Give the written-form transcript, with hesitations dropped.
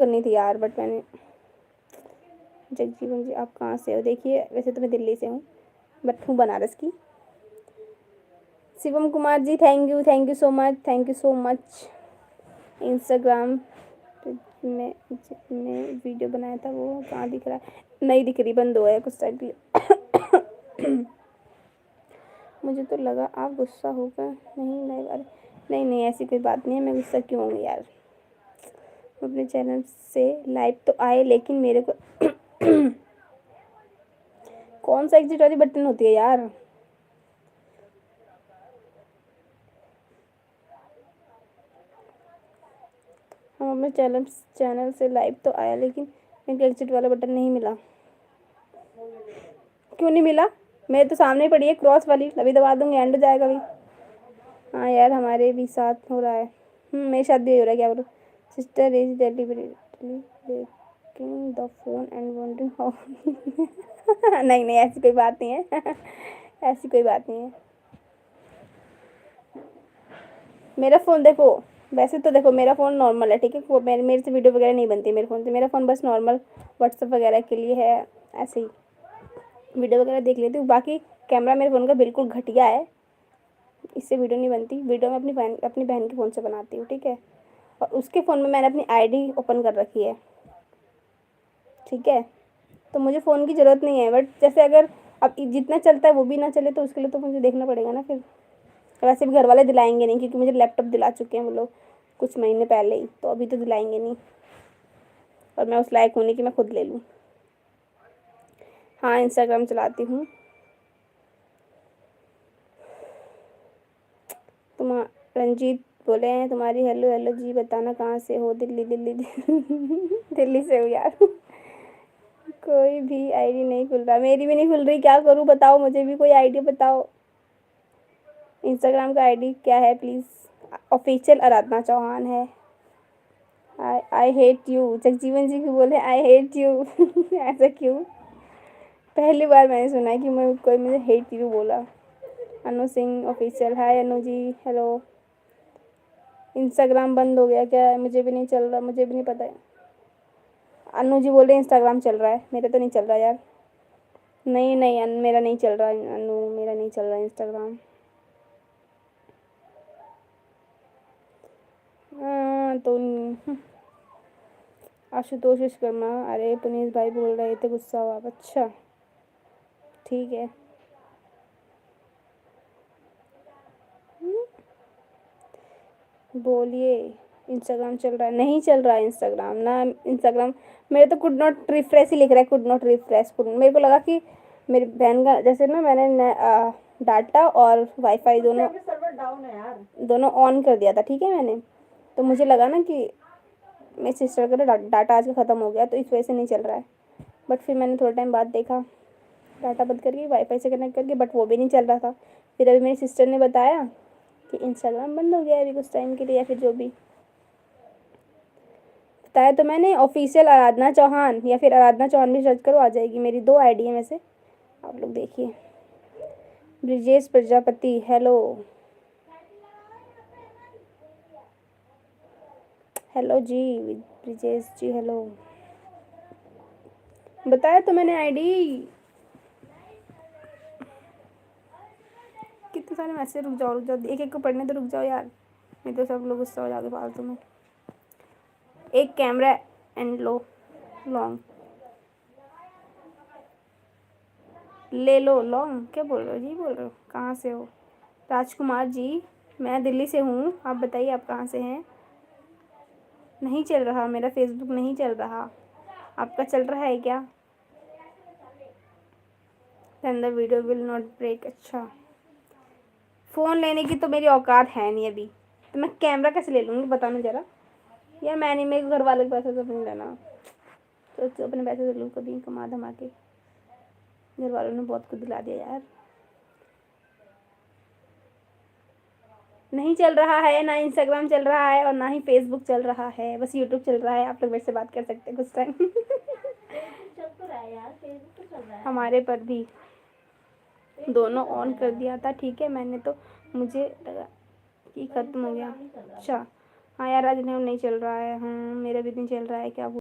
करनी थी यार, बट मैंने। जगजीवन जी आप कहाँ से हो? देखिए वैसे तो मैं दिल्ली से हूँ, बट हूँ बनारस की। Shivam Kumar ji thank you so much, thank you so much. Instagram में वीडियो बनाया था, वो कहाँ दिख रहा है? नहीं दिख रही, बंद हुआ है कुछ टाइम के लिए। मुझे तो लगा आप गुस्सा होगा। नहीं नहीं, अरे नहीं नहीं, ऐसी कोई बात नहीं है, मैं गुस्सा क्यों होंगी यार। अपने चैनल से लाइव तो आए, लेकिन मेरे को कौन सा एग्जिट वाली बटन होती है यार? हम अपने चैनल से लाइव तो आया, लेकिन मेरे को एग्जिट वाला बटन नहीं मिला। क्यों नहीं मिला? मेरे तो सामने पड़ी है क्रॉस वाली, अभी दबा दूंगी, एंड हो जाएगा अभी। हाँ यार, हमारे भी साथ हो रहा है। मेरे साथ भी हो रहा है, क्या बोलो। Sister is deliberately breaking the phone and wondering how. नहीं नहीं, ऐसी कोई बात नहीं है। ऐसी कोई बात नहीं है। मेरा फ़ोन देखो, वैसे तो देखो मेरा फ़ोन नॉर्मल है, ठीक है। वो मेरे से वीडियो वगैरह नहीं बनती मेरे फ़ोन से। मेरा फ़ोन बस नॉर्मल व्हाट्सअप वगैरह के लिए है, ऐसे ही वीडियो वगैरह देख लेती हूँ। बाकी कैमरा मेरे फ़ोन का बिल्कुल घटिया है, इससे वीडियो नहीं बनती। वीडियो मैं अपनी बहन के फ़ोन से बनाती हूँ, ठीक है। और उसके फ़ोन में मैंने अपनी आईडी ओपन कर रखी है, ठीक है। तो मुझे फ़ोन की ज़रूरत नहीं है, बट जैसे अगर अब जितना चलता है वो भी ना चले, तो उसके लिए तो मुझे देखना पड़ेगा ना फिर। वैसे भी घर वाले दिलाएंगे नहीं, क्योंकि मुझे लैपटॉप दिला चुके हैं वो लोग कुछ महीने पहले ही, तो अभी तो दिलाएंगे नहीं। और मैं उस लायक हूँ नहीं कि मैं खुद ले लूँ। हाँ, इंस्टाग्राम चलाती हूँ। तुम रंजीत बोले हैं तुम्हारी हेलो हेलो जी, बताना कहाँ से हो? दिल्ली दिल्ली दिल्ली से हो यार। कोई भी आईडी नहीं खुल रहा, मेरी भी नहीं खुल रही, क्या करूँ बताओ, मुझे भी कोई आईडी बताओ। इंस्टाग्राम का आईडी क्या है प्लीज़? ऑफिशियल आराधना चौहान है। आई हेट यू, जगजीवन जी क्यों बोले आई हेट यू? ऐसा क्यों? पहली बार मैंने सुना है कि कोई मुझे हेट यू बोला। अनु सिंह ऑफिशियल, हाय अनु जी, हेलो। इंस्टाग्राम बंद हो गया क्या? मुझे भी नहीं चल रहा, मुझे भी नहीं पता है। अनु जी बोल रहे इंस्टाग्राम चल रहा है, मेरा तो नहीं चल रहा यार। नहीं नहीं, मेरा नहीं चल रहा अनु, मेरा नहीं चल रहा इंस्टाग्राम। तो आशुतोष विश्वकर्मा, अरे पुनीत भाई बोल रहे थे गुस्सा हो आप, अच्छा ठीक है। बोलिए। इंस्टाग्राम चल रहा है? नहीं चल रहा है इंस्टाग्राम ना, इंस्टाग्राम मेरे तो कुड नॉट रिफ्रेश ही लिख रहा है, कुड नॉट रिफ्रेश। मेरे को लगा कि मेरी बहन का जैसे ना, मैंने डाटा और वाईफाई दोनों सर्वर डाउन है यार, दोनों ऑन कर दिया था, ठीक है मैंने। तो मुझे लगा ना कि मेरी सिस्टर का डाटा आज का ख़त्म हो गया, तो इस वजह से नहीं चल रहा है। बट फिर मैंने थोड़ा टाइम बाद देखा, डाटा बंद करके वाईफाई से कनेक्ट करके, बट वो भी नहीं चल रहा था। फिर अभी मेरी सिस्टर ने बताया कि इंस्टाग्राम बंद हो गया है अभी कुछ टाइम के लिए, या फिर जो भी बताया। तो मैंने ऑफिशियल आराधना चौहान, या फिर आराधना चौहान भी सर्च करो, आ जाएगी। मेरी 2 आईडी है वैसे, आप लोग देखिए। ब्रिजेश प्रजापति, हेलो हेलो जी, ब्रिजेश जी हेलो। बताया तो मैंने आईडी। कितने सारे मैसेज, रुक जाओ, एक एक को पढ़ने तो रुक जाओ यार, नहीं तो सब लोग गुस्सा हो जाते फालतू में। एक कैमरा एंड लो लॉन्ग, ले लो लॉन्ग, क्या बोल रहे हो जी? बोल रहे हो कहाँ से हो? राजकुमार जी, मैं दिल्ली से हूँ, आप बताइए आप कहाँ से हैं? नहीं चल रहा मेरा फेसबुक, नहीं चल रहा। आपका चल रहा है क्या? Then the video will not break, अच्छा। फ़ोन लेने की तो मेरी औकात है नहीं अभी, तो मैं कैमरा कैसे ले लूँगी बताना ज़रा। यार मैं नहीं, मेरे घर वाले के पैसे तो नहीं लेना, तो अपने पैसे से लूँ कभी कमा धमा के। घर वालों ने बहुत कुछ दिला दिया यार। नहीं चल रहा है ना, इंस्टाग्राम चल रहा है और ना ही फेसबुक चल रहा है, बस यूट्यूब चल रहा है। आप लोग मेरे से बात कर सकते हैं कुछ टाइम। चल तो रहा है यार, फेसबुक तो चल रहा है हमारे पर भी, दोनों ऑन कर दिया था, ठीक है मैंने, तो मुझे लगा कि ख़त्म हो गया। अच्छा हाँ यार आज नहीं चल रहा है, मेरा भी नहीं चल रहा है, क्या